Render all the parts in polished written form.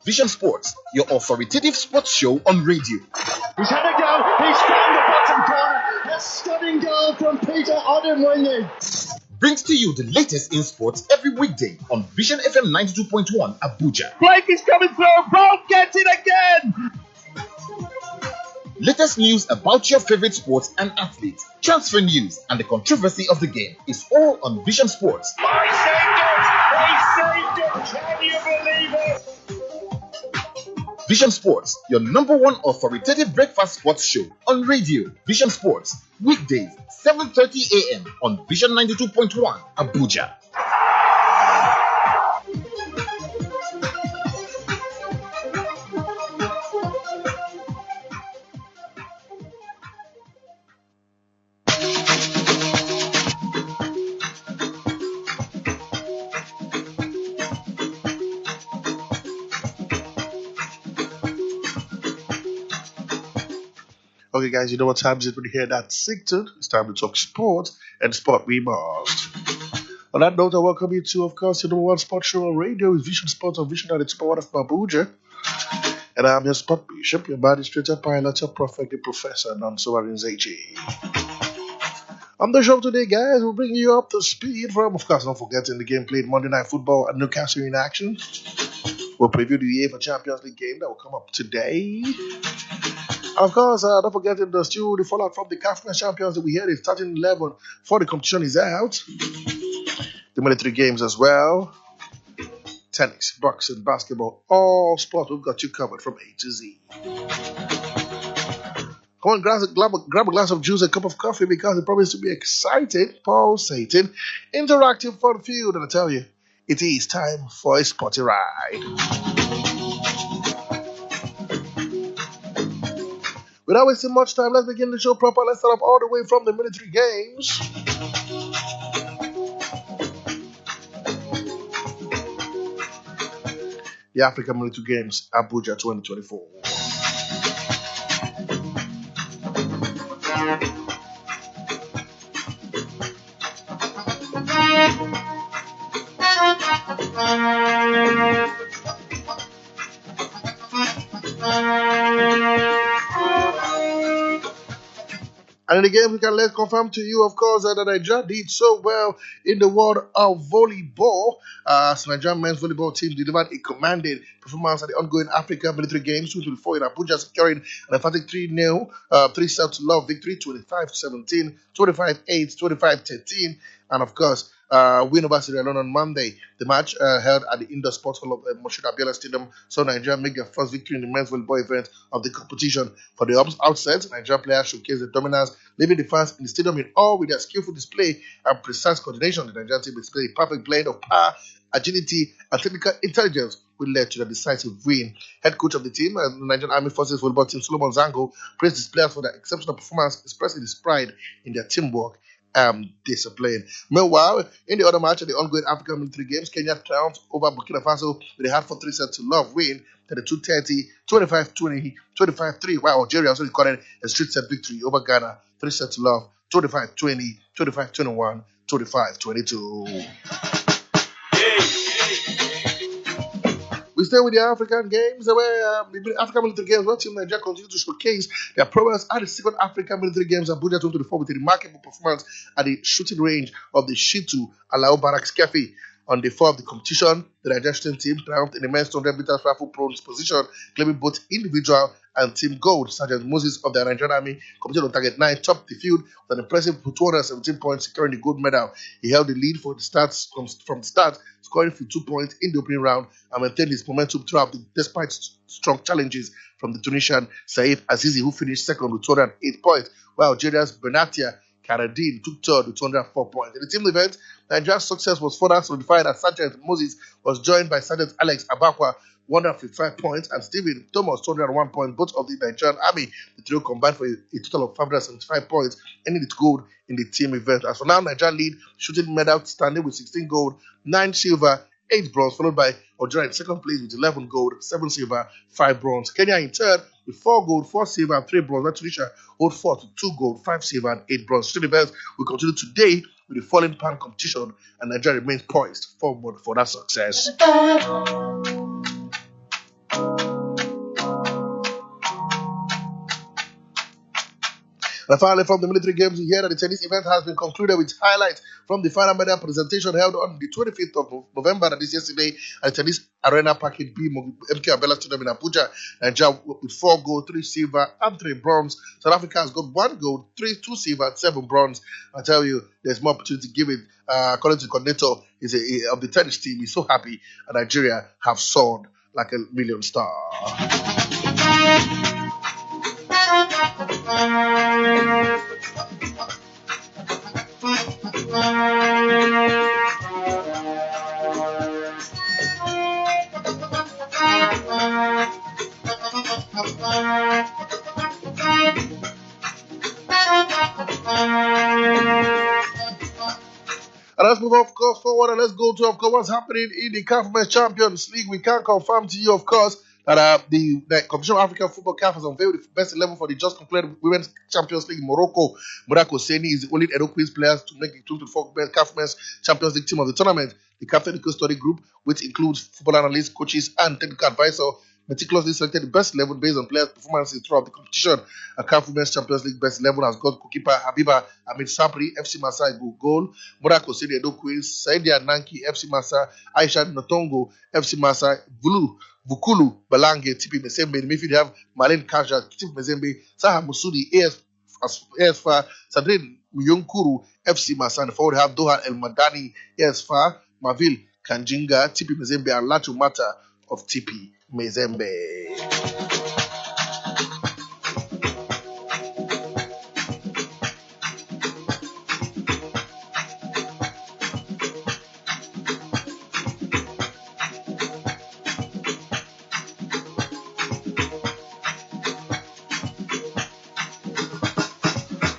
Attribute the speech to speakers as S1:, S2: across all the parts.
S1: Vision Sports, your authoritative sports show on radio.
S2: He's had a go. He's found the bottom corner. A stunning goal from Peter Odemwingie.
S1: Brings to you the latest in sports every weekday on Vision FM 92.1 Abuja.
S2: Blake is coming through. Bolt gets it again.
S1: Latest news about your favorite sports and athletes, transfer news, and the controversy of the game is all on Vision Sports.
S2: I saved it. He saved it. Can you believe it?
S1: Vision Sports, your number one authoritative breakfast sports show on radio. Vision Sports, weekdays, 7:30 a.m. on Vision 92.1 Abuja.
S3: Okay, guys, you know what time is it when you hear that signal? It's time to talk sport and sport we must. On that note, I welcome you to, of course, the number one sports show on radio is Vision Sports on Vision 92.1 of Abuja. And I'm your sport bishop, your administrator, pilot, your prophet, the professor, non-sovereign Zaji. On the show today, guys, we'll bring you up to speed from, of course, not forgetting the game played Monday Night Football at Newcastle in action. We'll preview the UEFA Champions League game that will come up today. Of course, don't forget the fallout from the CAF Champions that we hear the starting 11 for the competition is out. The military games as well. Tennis, boxing, basketball, all sports we've got you covered from A to Z. Come on, grab a glass of juice, a cup of coffee because it promises to be exciting, pulsating, interactive, fun-filled, and I tell you, it is time for a sporty ride. Without wasting much time, let's begin the show proper. Let's start up all the way from the military games. The African Military Games, Abuja 2024. And in the game, we can let's confirm to you, of course, that Nigeria did so well in the world of volleyball. So Nigerian men's volleyball team delivered a commanding performance at the ongoing African Military Games 2024 in Abuja, securing an emphatic 3-0, 3-0 victory, 25-17, 25-8, 25-13, and of course, win over Sierra Leone on Monday. The match held at the Indoor Sports Hall of Moshood Abiola Stadium saw Nigeria make their first victory in the men's volleyball event of the competition. For the outset, Nigerian players showcased their dominance, leaving the fans in the stadium in awe with their skillful display and precise coordination. The Nigerian team displayed a perfect blend of power, agility, and technical intelligence, which led to the decisive win. Head coach of the team, the Nigerian Army Forces volleyball team, Solomon Zango, praised his players for their exceptional performance, expressing his pride in their teamwork discipline. Meanwhile, in the other match of the ongoing African Military Games, Kenya triumphed over Burkina Faso with a hard 3-0 win, 32-30, 25-20, 25-3, while Algeria also recorded a street set victory over Ghana, 3-0, 25-20, 25-21, 25-22. We stay with the African Games, where the African Military Games, where Team Nigeria continued to showcase their prowess at the second African Military Games Abuja 2024 with a remarkable performance at the shooting range of the Shitu Alao Barracks Cafe. On day 4 of the competition, the Nigerian team triumphed in the men's 200 meters rifle bronze position, claiming both individual and team gold. Sergeant Moses of the Nigerian Army competed on target 9, topped the field with an impressive 217 points, securing the gold medal. He held the lead for the starts from the start, scoring 52 points in the opening round and maintained his momentum throughout despite strong challenges from the Tunisian Saif Azizi, who finished second with 208 points, while Algeria's Benatia Karadin took third with 204 points. In the team event, Nigeria's success was further solidified as Sergeant Moses was joined by Sergeant Alex Abakwa, 155 points, and Stephen Thomas, 201 points, both of the Nigerian Army. The trio combined for a total of 575 points, ending it gold in the team event. As for now, Nigeria lead shooting medal standing with 16 gold, 9 silver, 8 bronze, followed by Algeria in second place with 11 gold, 7 silver, 5 bronze. Kenya in third with 4 gold, 4 silver, and 3 bronze. While Tunisia hold 4 to 2 gold, 5 silver, and 8 bronze. Shooting events will continue today with the falling pan competition, and Nigeria remains poised forward for that success. And finally, from the military games, we hear that the tennis event has been concluded with highlights from the final medal presentation held on the 25th of November, that is yesterday, at the Tennis Arena Package B, MK Abela Stadium in Abuja. Nigeria with 4 gold, 3 silver, and 3 bronze. South Africa has got 1 gold, 2 silver, and 7 bronze. I tell you, there's more opportunity to give it. According to the coordinator of the tennis team, he's so happy that Nigeria have soared like a million star. And let's move, of course, forward and let's go to, of course, what's happening in the CAF Women's Champions League. We can confirm to you, of course, that the Commission of African Football CAF has unveiled the best 11 for the just concluded Women's Champions League in Morocco. Murak Hosseini is the only Edo Queens players to make the 2024 CAF Women's Champions League team of the tournament. The CAF Technical Study Group, which includes football analysts, coaches, and technical advisor, meticulously selected the best 11 based on players' performances throughout the competition. A CAF Women's Champions League best 11 has got goalkeeper Habiba Ahmed Sabri, FC Masa goal, Murak Hosseini Edo Queens, Saidia Nanki, FC Masa, Aisha Notongo, FC Masa, Vukulu Balange, TP Mezembe. In the midfield, you have Marlene Kaja, TP Mezembe, Saha Musudi, ASFA, Sadrin Myonkuru, FC Masa. And forward, you have Doha El Madani, ASFA, Mavil Kanjinga, TP Mezembe, and Latu Mata of TP Mezembe.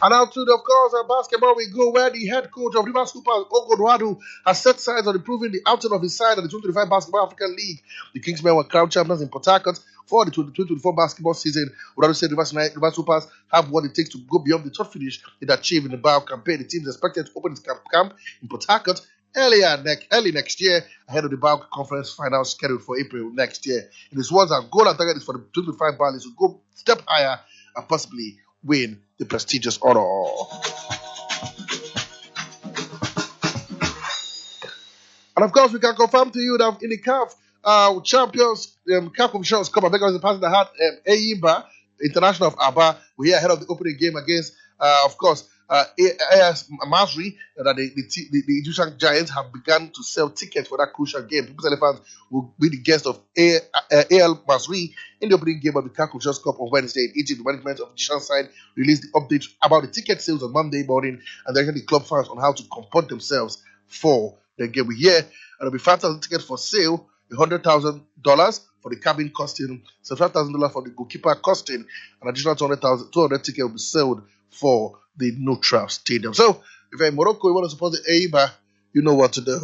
S3: And now to, of course, basketball we go, where the head coach of Rivers Hoopers, Ogodwadu, has set sights on improving the outing of his side at the 2025 Basketball African League. The Kingsmen were crowned champions in Port Harcourt for the 2024 basketball season. Ogodwadu said Rivers Hoopers have what it takes to go beyond the top finish it achieved in the Bio campaign. The team is expected to open its camp in Port Harcourt early next year, ahead of the Bio Conference final scheduled for April next year. In his words, our goal and target is for the 2025 Bio to go step higher and possibly win the prestigious honor. And of course, we can confirm to you that in the CAF Champions, CAF Confederations Cup, because the person that had Eyimba International of Aba, we're here ahead of the opening game against, of course, AS Masri, that the Egyptian Giants have begun to sell tickets for that crucial game. People's Elephants will be the guest of AL Masri in the opening game of the CAF Confederations Cup on Wednesday in Egypt. The management of the Egyptian side released the update about the ticket sales on Monday morning and directed the club fans on how to comport themselves for the game. We're here, and there'll be 5,000 tickets for sale, $100,000 for the cabin costing, $75,000 for the goalkeeper costing, an additional 200 tickets will be sold for the neutral stadium. So, if you're in Morocco, you want to support the Eyimba, you know what to do.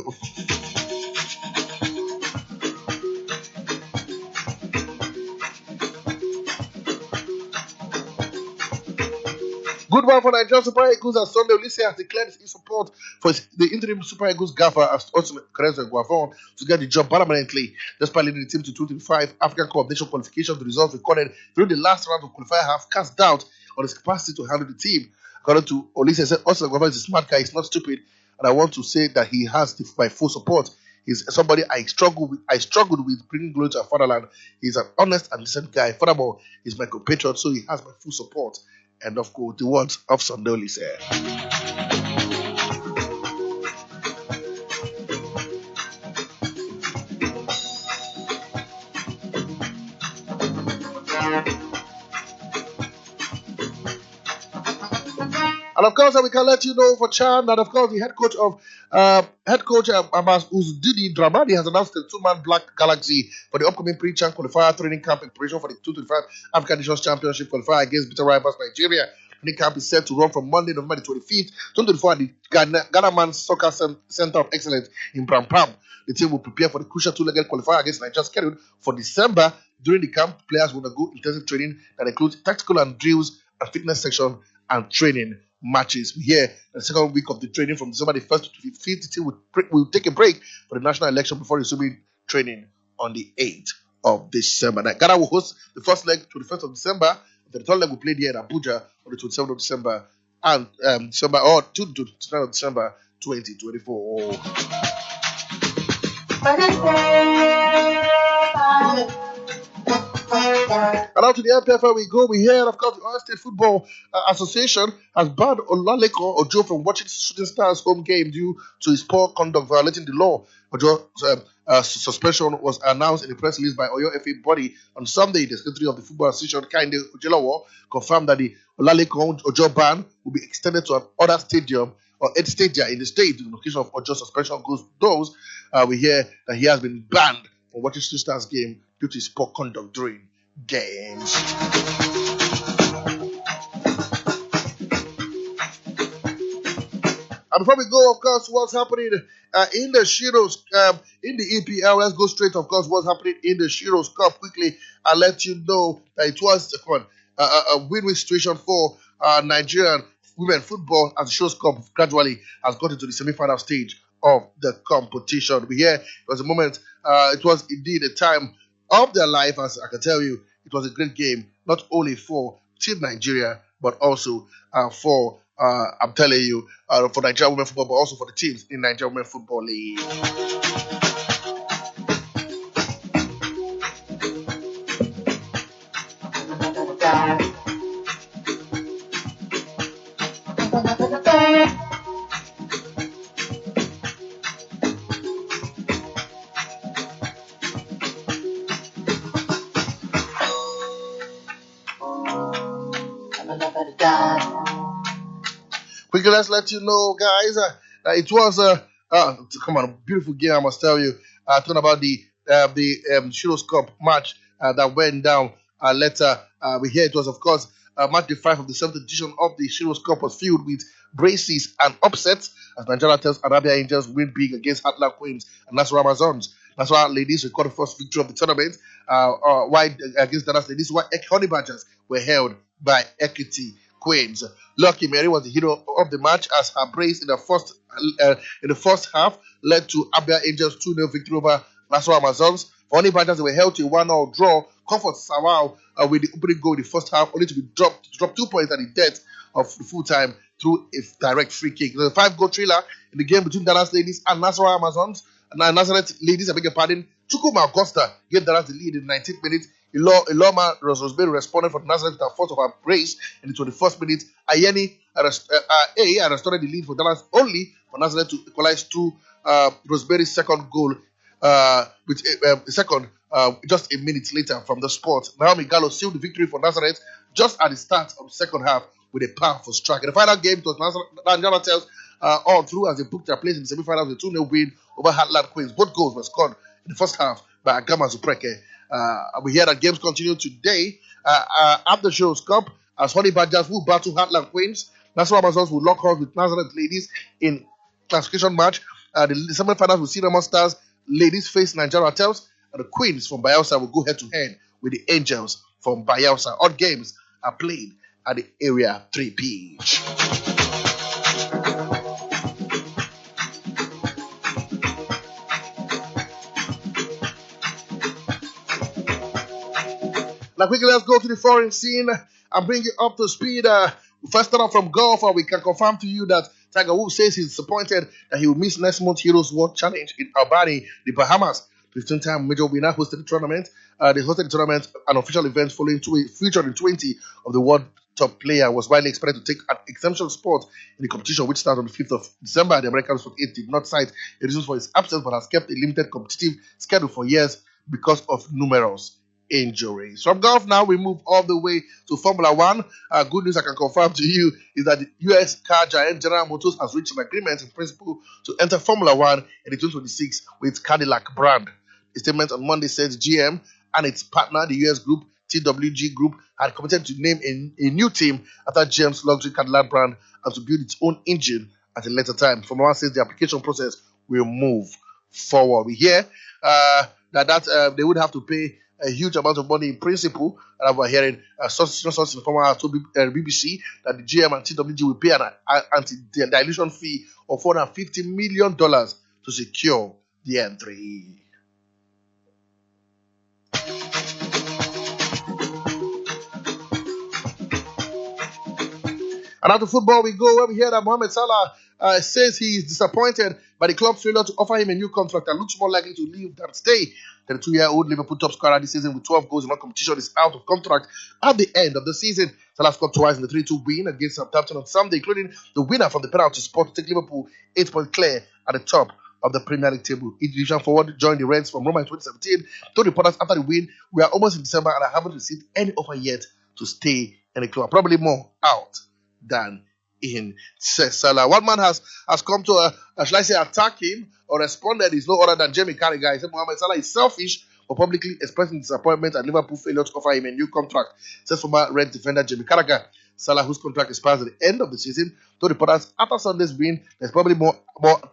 S3: Good one for Nigeria Super Eagles as Sunday Olise has declared his support for the interim Super Eagles gaffer as ultimate Kereze Guavon to get the job permanently. Despite leading the team to 2025 African Cup of Nations qualification, the results recorded during the last round of qualifier have cast doubt on his capacity to handle the team. According to Olise, said Oscar Guavon is a smart guy, he's not stupid, and I want to say that he has my full support. He's somebody I struggled with bringing glory to our fatherland. He's an honest and decent guy. Furthermore, he's my compatriot, so he has my full support. And of course, the words of Sunday Olise. And of course, we can let you know for Chan that, of course, the head coach Abbas Uzdini Dramani has announced the 2-man Black Galaxy for the upcoming pre-Chan qualifier training camp in preparation for the 2025 African Nations Championship qualifier against bitter rivals Nigeria. The camp is set to run from Monday, November 25th, 2024 at the Ghana Man's Soccer Center of Excellence in Prampram. The team will prepare for the crucial 2-legged qualifier against Nigeria scheduled for December. During the camp, players will undergo intensive training that includes tactical and drills and fitness section and training matches. Here, the second week of the training from December the 1st to the 5th, the team will take a break for the national election before resuming training on the 8th of December. Now, Ghana will host the first leg to the 1st of December The return leg will play here in Abuja on the 27th of December and December or 29th of December 2024. And out to the MPFL we go. We hear, of course, the Oyo State Football Association has banned Olaleko Ojo from watching Shooting Stars home game due to his poor conduct violating the law. Ojo's suspension was announced in a press release by Oyo FA body on Sunday. The secretary of the Football Association, Kainde Ojelawo, confirmed that the Olaleko Ojo ban will be extended to another stadium or 8 stadia in the state. The location of Ojo's suspension goes those. We hear that he has been banned from watching Shooting Stars game due to his poor conduct during games. And before we go, of course, what's happening in the Shiros, in the EPL, let's go straight, of course, what's happening in the Shiros Cup quickly. I'll let you know that it was a win-win situation for Nigerian women football as the Shiros Cup gradually has got into the semi-final stage of the competition. We hear it was a moment, it was indeed a time of their life, as I can tell you. It was a great game, not only for Team Nigeria, but also for, I'm telling you, for Nigerian women football, but also for the teams in Nigerian women football league. Quickly, let's let you know, guys, it was come on, a beautiful game, I must tell you. Talking about the Shiros Cup match that went down later. We hear it was, of course, match day 5 of the 7th edition of the Shiros Cup was filled with braces and upsets as Nigeria tells Arabia Angels win big against Heartland Queens and Nasarawa Amazons. Nasarawa ladies recorded the first victory of the tournament against Dallas ladies, while Honey Badgers were held by Equity Queens. Lucky Mary was the hero of the match as her brace in the first half led to Abia Angels 2-0 victory over Nasarawa Amazons. For Honey Badgers, they were held to a 1-0 draw. Comfort Sawao with the opening goal in the first half, only to be dropped 2 points at the death of the full time through a direct free kick. There was a 5-goal thriller in the game between Dallas ladies and Nasarawa Amazons. Nazareth ladies, I beg your pardon, Chukwuma Augusta gave Dallas the lead in the 19th minute. Iloma Rosemary responded for Nazareth with a force of her brace in the 21st minute. Ayeni restored the lead for Dallas only for Nazareth to equalize through Rosemary's second goal just a minute later from the spot. Naomi Gallo sealed the victory for Nazareth just at the start of the second half with a powerful strike. In the final game, it was Nigeria Tells all through as they booked their place in the semi-finals with a 2-0 win over Heartland Queens. Both goals were scored in the first half by Agama Zupreke. We hear that games continue today at the Shiros Cup as Honey Badgers will battle Heartland Queens. Nasarawa Amazons will lock horns with Nazareth ladies in classification match. The semi-finals will see Remo Stars ladies face Nigeria Tells, and the Queens from Bayelsa will go head-to-head with the Angels from Bayelsa. All games are played at the Area 3 pitch. Now quickly, let's go to the foreign scene and bring it up to speed. First start off from golf, we can confirm to you that Tiger Woods says he's disappointed that he will miss next month's Heroes World Challenge in Albany, the Bahamas. 15-time major winner hosted the tournament. They hosted the tournament, an official event following featuring 20 of the world top player was widely expected to take an exemption spot in the competition, which started on the 5th of December. The American Sport 8 did not cite a reason for his absence, but has kept a limited competitive schedule for years because of numerous injuries. From golf now, we move all the way to Formula One. Good news I can confirm to you is that the US car giant General Motors has reached an agreement in principle to enter Formula One in the 2026 with Cadillac brand. A statement on Monday says GM and its partner, the US group TWG Group, had committed to name a new team after GM's luxury Cadillac brand and to build its own engine at a later time. Formula One says the application process will move forward. We hear that they would have to pay a huge amount of money in principle, and we're hearing sources in Formula told BBC that the GM and TWG will pay an anti-dilution fee of $450 million to secure the entry. And after football, we go where we hear that Mohamed Salah says he is disappointed by the club's failure to offer him a new contract and looks more likely to leave than stay. The 2-year-old Liverpool top scorer this season with 12 goals in one competition is out of contract at the end of the season. Salah scored twice in the 3-2 win against Southampton on Sunday, including the winner from the penalty spot to take Liverpool 8 points clear at the top of the Premier League table. Each division forward joined the Reds from Roma in 2017. Told reporters after the win, "We are almost in December and I haven't received any offer yet to stay in the club." Probably more out than in, says Salah. One man has come to, shall I say, attack him or responded. He's no other than Jamie Carragher. He said Mohamed Salah is selfish for publicly expressing disappointment at Liverpool failure to offer him a new contract, says former Red defender Jamie Carragher. Salah, whose contract expires at the end of the season, told reporters after Sunday's win, there's probably more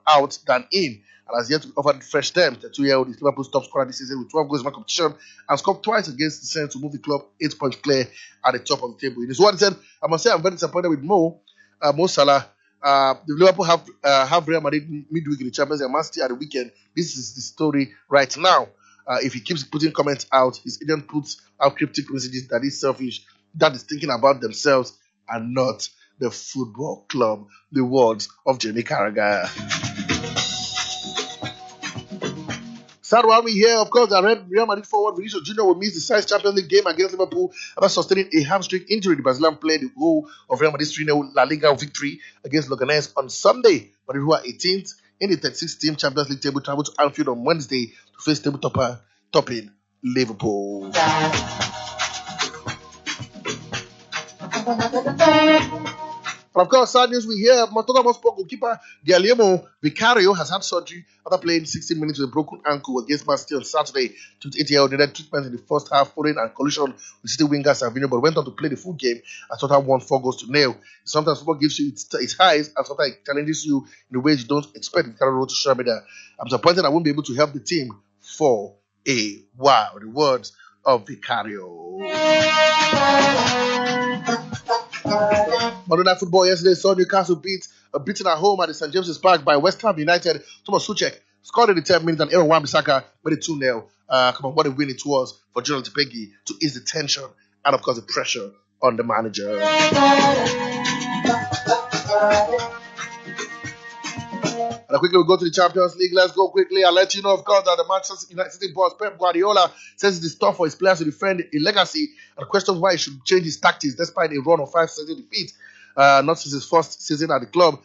S3: out than in, and has yet to offer fresh terms. The 2-year-old is Liverpool's top scorer this season with 12 goals in one competition and scored twice against the Saints to move the club 8 points clear at the top of the table. In his word, he said, "I must say I'm very disappointed with Mo Salah. The Liverpool have Real Madrid midweek in the Champions League and Man City at the weekend. This is the story right now. If he keeps putting comments out, his agent puts out cryptic messages that he's selfish, that is thinking about themselves and not the football club." The words of Jamie Carragher. Sad one we hear, of course, that Real Madrid forward Vinicius Junior will miss the size Champions League game against Liverpool after sustaining a hamstring injury. The Brazilian played the goal of Real Madrid's 3-0 La Liga victory against Leganés on Sunday. But who are 18th in the 36th-team Champions League table traveled to Anfield on Wednesday to face table topping Liverpool. And of course, sad news we hear, Tottenham Hotspur goalkeeper Guillermo Vicario has had surgery after playing 16 minutes with a broken ankle against Man City on Saturday. 28-year-old needed treatment in the first half following a collision with City winger Savinho, but went on to play the full game as Tottenham won 4-0. Sometimes football gives you its highs and sometimes it challenges you in the ways you don't expect. Vicario wrote to social media, "I'm disappointed I won't be able to help the team for a while." The words of Vicario. Monday Night Football yesterday saw Newcastle beaten at home at the St. James's Park by West Ham United. Thomas Suchek scored in the 10th minute and Aaron Wan-Bissaka made it 2-0. Come on, what a win it was for Jonathan Tepegi to ease the tension and, of course, the pressure on the manager. And quickly we go to the Champions League. Let's go quickly. I'll let you know, of course, that the Manchester United City boss Pep Guardiola says it is tough for his players to defend a legacy and questions why he should change his tactics despite a run of 5 straight defeats. Not since his first season at the club.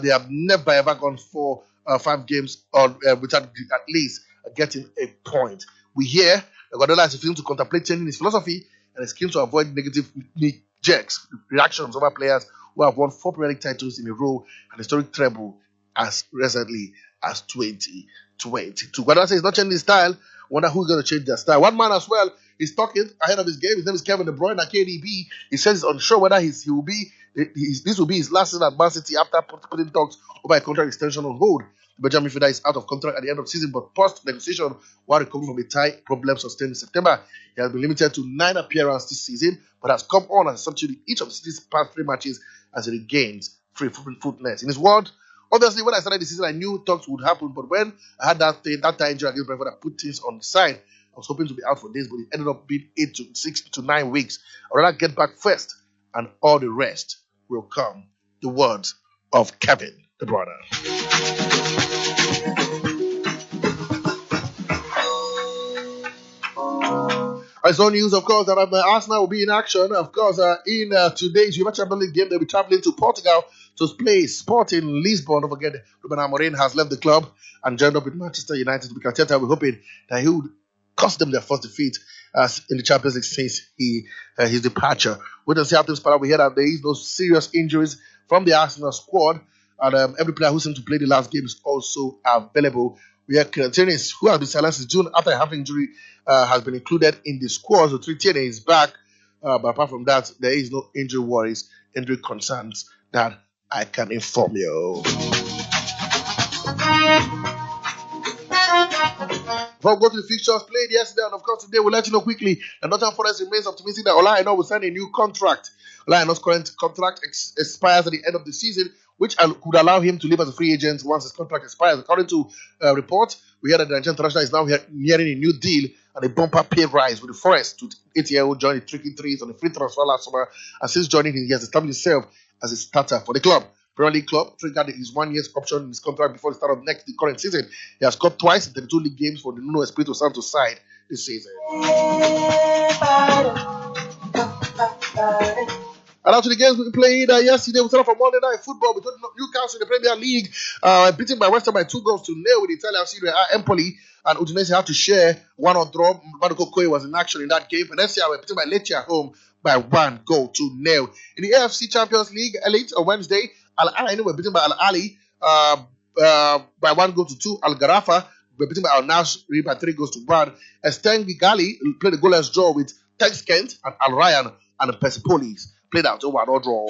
S3: They have never ever gone for 5 games without at least getting a point. We hear Guardiola is refusing to contemplate changing his philosophy and is keen to avoid negative knee-jerks reactions over players who have won 4 Premier League titles in a row and historic treble as recently as 2022. Guardiola says he's not changing his style. Wonder who's going to change their style. One man as well is talking ahead of his game. His name is Kevin De Bruyne at KDB. He says he's unsure whether this will be his last season at Man City after putting talks over a contract extension on hold. The Benjamin midfielder is out of contract at the end of the season, but post-negotiation while recovering from a thigh problem sustained in September. He has been limited to 9 appearances this season, but has come on as a substitute in each of the City's past 3 matches as he regains free fitness. In his word, obviously, when I started the season, I knew talks would happen, but when I had that thigh injury against Brentford, I put things on the side. I was hoping to be out for days, but it ended up being 6 to 9 weeks. I'd rather get back first, and all the rest will come. The words of Kevin De Bruyne. It's no news, of course, that Arsenal will be in action. Of course, in today's UEFA Champions League game, they'll be traveling to Portugal to play Sporting Lisbon. Don't forget, Ruben Amorim has left the club and joined up with Manchester United. Mikel Arteta, we're hoping that he would cost them their first defeat in the Champions League since his departure. We don't see how things pan out. We hear that there is no serious injuries from the Arsenal squad, and every player who seemed to play the last game is also available. We have Tennis, who has been silenced since June after a half injury, has been included in the squad. So Tierney is back, but apart from that, there is no injury worries, injury concerns that I can inform you. Before we go to the fixtures played yesterday, and of course today, we'll let you know quickly that Nottingham Forest remains optimistic that Ola Aina will sign a new contract. Ola Aina's current contract expires at the end of the season, which could allow him to leave as a free agent once his contract expires. According to reports, we hear that the Nigerian international is now nearing a new deal and a bumper pay rise with the Forest. 8-year-old joined the Tricky Threes on a free transfer last summer, and since joining him, he has established himself as a starter for the club. Premier League club triggered his 1 year option in his contract before the start of the current season. He has scored twice in 32 league games for the Nuno Espirito Santo side this season. And after the games we played yesterday, we started from Monday Night Football between Newcastle in the Premier League, beaten by West Ham by 2 goals to nil with the Italian Serie A. Empoli and Udinese had to share 1-1 draw. Marco Koye was in action in that game. Venezia were beaten by Lecce at home by 1 goal to nil. In the AFC Champions League Elite on Wednesday, Al Ain were beaten by Al Ahly by 1 goal to 2. Al Gharafa were beaten by Al Nassr by 3 goals to 1. Estengi Gali played a goalless draw with Tex Kent and Al Ryan and Persepolis played out a 1-1 draw.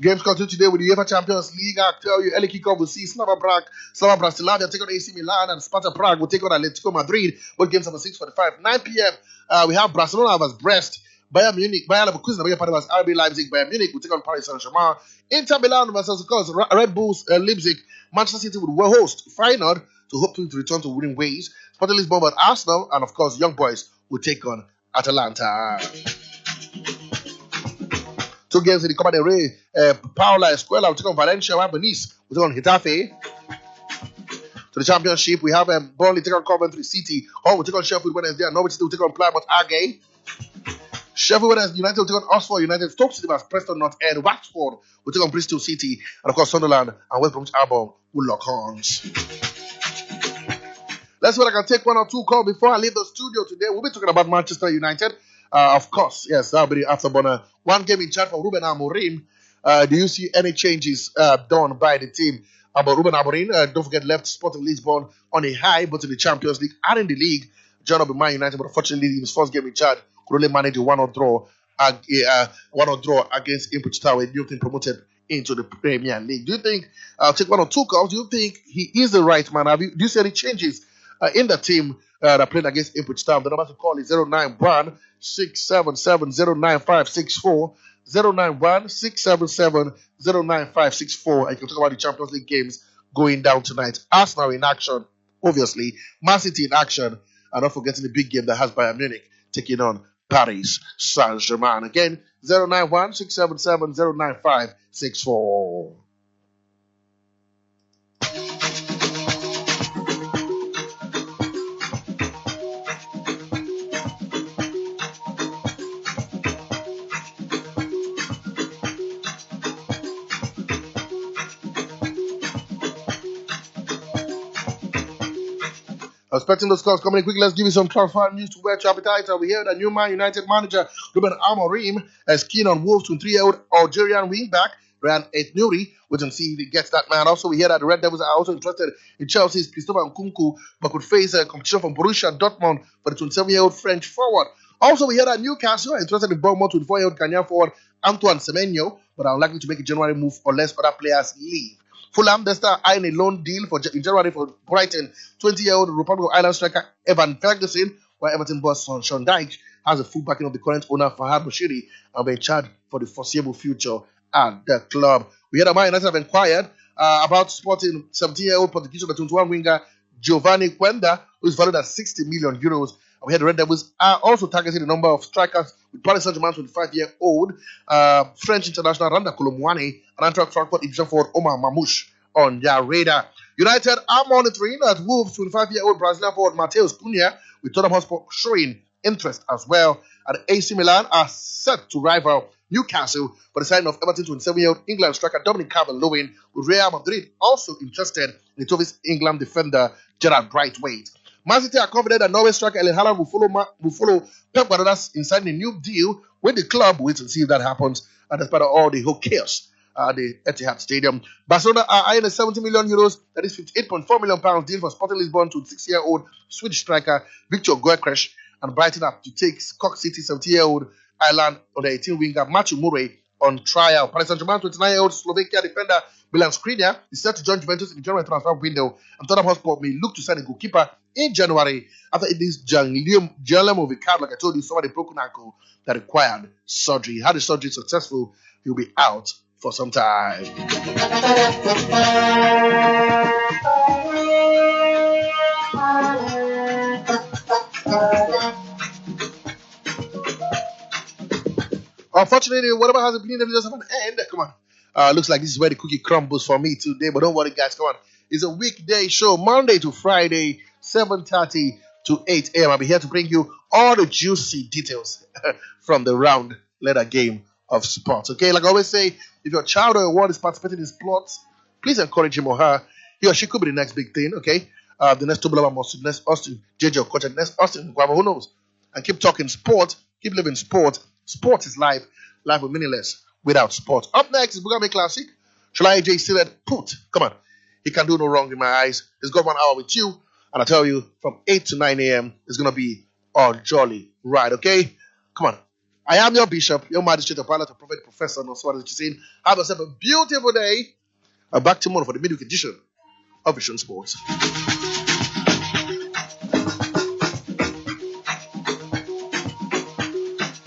S3: Games continue today with the UEFA Champions League. I'll tell you, early kickoff will see Slava Bratislava take on AC Milan, and Sparta Prague will take on Atletico Madrid. Both games are 6:45. 9 p.m. We have Barcelona versus Brest. Bayer Leverkusen versus RB Leipzig. Bayern Munich will take on Paris Saint-Germain. Inter Milan versus, of course, Red Bulls Leipzig. Manchester City will host Feyenoord to hope to return to winning ways. Sporting Lisbon versus Arsenal, and of course, Young Boys will take on Atalanta. 2 games in the Copa del Rey. Paula Escuela will take on Valencia, while Benis will take on Getafe. To the Championship, we have Burnley take on Coventry City. Hull will take on Sheffield Wednesday, and Norwich City will take on Plymouth Argyle. Sheffield Wednesday United will take on Oxford United. Stoke City versus Preston North End. Watford will take on Bristol City, and of course Sunderland and West Bromwich Albion will lock horns. Let's see what I can take 1 or 2 calls before I leave the studio today. We'll be talking about Manchester United. Of course, yes, that'll be the afterburner. 1 game in charge for Ruben Amorim. Do you see any changes done by the team? About Ruben Amorim, don't forget, left Sporting Lisbon on a high, both in the Champions League and in the league. Joined up with Man United, but unfortunately, in his first game in charge, could only manage a 1-1 draw against Ipswich Town, a new team promoted into the Premier League. Do you think, I'll take 1 or 2 calls, do you think he is the right man? Do you see any changes in the team that played against Ipswich Town? The number to call is 091-677-09564, 091-677-09564. And you can talk about the Champions League games going down tonight. Arsenal in action, obviously. Man City in action. And not forgetting the big game that has Bayern Munich taking on Paris Saint-Germain. Again, 091-677-09564. Expecting those scores coming in quickly. Let's give you some transfer news to whet your appetite. We hear that new Man United manager Ruben Amorim is keen on Wolves to 3-year-old Algerian wingback Ryan Aït-Nouri. We can see if he gets that man. Also, we hear that the Red Devils are also interested in Chelsea's Christopher Nkunku, but could face competition from Borussia Dortmund for the 27-year-old French forward. Also, we hear that Newcastle are interested in Bournemouth 24-year-old Ghanaian forward Antoine Semenyo, but are unlikely to make a January move unless other players leave. Fulham, they start eyeing a loan deal in January for Brighton. 20-year-old Republic of Ireland striker Evan Ferguson, while Everton boss Sean Dyche has a full backing of the current owner Fahad Bashiri and will be in charge for the foreseeable future at the club. We heard that Man United have inquired about sporting 17-year-old Portuguese under 21 winger Giovanni Quenda, who is valued at 60 million euros. And we heard the Red Devils are also targeting the number of strikers with Paris Saint-Germain 25-year-old French international Randa Colomwani and Eintracht Frankfurt Egyptian forward Omar Mamouche on their radar. United are monitoring at Wolves 25-year-old Brazilian forward Matheus Cunha, with Tottenham Hotspur showing interest as well. And AC Milan are set to rival Newcastle for the signing of Everton 27-year-old England striker Dominic Calvert-Lewin, with Real Madrid also interested in the toughest England defender Gerard Brightwaite. Man City are confident that Norway striker Erling Haaland will follow Pep Guardiola's in signing a new deal with the club. Wait and see if that happens. And despite all the whole chaos at the Etihad Stadium, Barcelona are eyeing a 70 million euros, that is 58.4 million pounds deal for Sporting Lisbon to 6-year-old Swedish striker Victor Gyökeres, and Brighton up to take Cork City 70-year-old Ireland under 18 winger Matthew Murray on trial. Paris Saint-Germain 29-year-old Slovakia defender Milan Skriniar is set to join Juventus in the January transfer window, and Tottenham Hotspur may look to sign a goalkeeper in January after it is Guillermo Vicar, like I told you, somebody broken ankle that required surgery. Had the surgery successful, he'll be out for some time. Unfortunately, whatever has been doesn't have an end. Come on. Looks like this is where the cookie crumbles for me today, but don't worry, guys. Come on. It's a weekday show, Monday to Friday, 7:30 to 8 a.m. I'll be here to bring you all the juicy details from the round letter game of sports. Okay, like I always say, if your child or your ward is participating in sports, please encourage him or her. He or she could be the next big thing. Okay, the next Tobulaba Mustard, next Austin, JJ Okocha, next Austin Guava, who knows? And keep talking sport, keep living sport. Sport is life. Life will be meaningless without sport. Up next is Bugame Classic. Shalai J said, put. Come on. He can do no wrong in my eyes. He's got 1 hour with you. And I tell you, from 8 to 9 a.m., it's going to be a jolly ride, okay? Come on. I am your bishop, your magistrate, pilot, prophet, professor, no what you're saying. Have yourself a beautiful day. Back tomorrow for the midweek edition of Vision Sports.